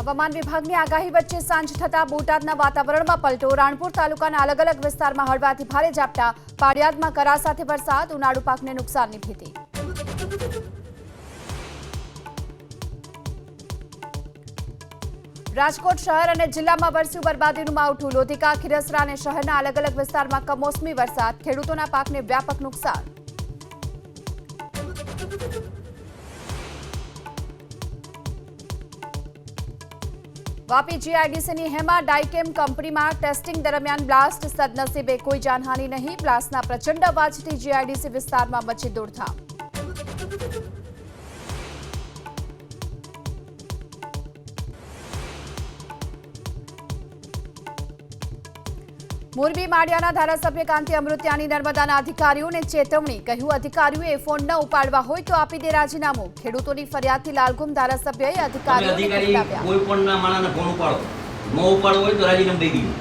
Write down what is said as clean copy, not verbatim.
હવામાન વિભાગની આગાહી વચ્ચે સાંજ થતા બોટાદના વાતાવરણમાં પલટો। રાણપુર તાલુકાના અલગ અલગ વિસ્તારમાં હળવાથી ભારે ઝાપટા, પાળિયાદમાં કરા સાથે વરસાદ, ઉનાળુ પાકને નુકસાનની ભીતિ। રાજકોટ શહેર અને જિલ્લામાં વરસ્યું બરબાદીનું માવઠું। લોધિકા, ખીરસરા અને શહેરના અલગ અલગ વિસ્તારમાં કમોસમી વરસાદ, ખેડૂતોના પાકને વ્યાપક નુકસાન। વાપી જીઆઈડીસીની હેમા ડાયકેમ કંપનીમાં ટેસ્ટિંગ દરમિયાન બ્લાસ્ટ, સદનસીબે કોઈ જાનહાનિ નહીં। બ્લાસ્ટના પ્રચંડ અવાજથી જીઆઈડીસી વિસ્તારમાં મચી દોડધામ। મોરબી માળિયાના ધારાસભ્ય કાંતિ અમૃત્યાની નર્મદાના અધિકારીઓને ચેતવણી, કહ્યું અધિકારીઓએ ફોન ન ઉપાડવા હોય તો આપી દે રાજીનામું। ખેડૂતોની ફરિયાદથી લાલગુમ ધારાસભ્યએ અધિકારીઓને ખીલાવ્યા। કોઈ પણ માણસને ફોન ઉપાડો, ન ઉપાડવો હોય તો રાજીનામું દઈ દીધું।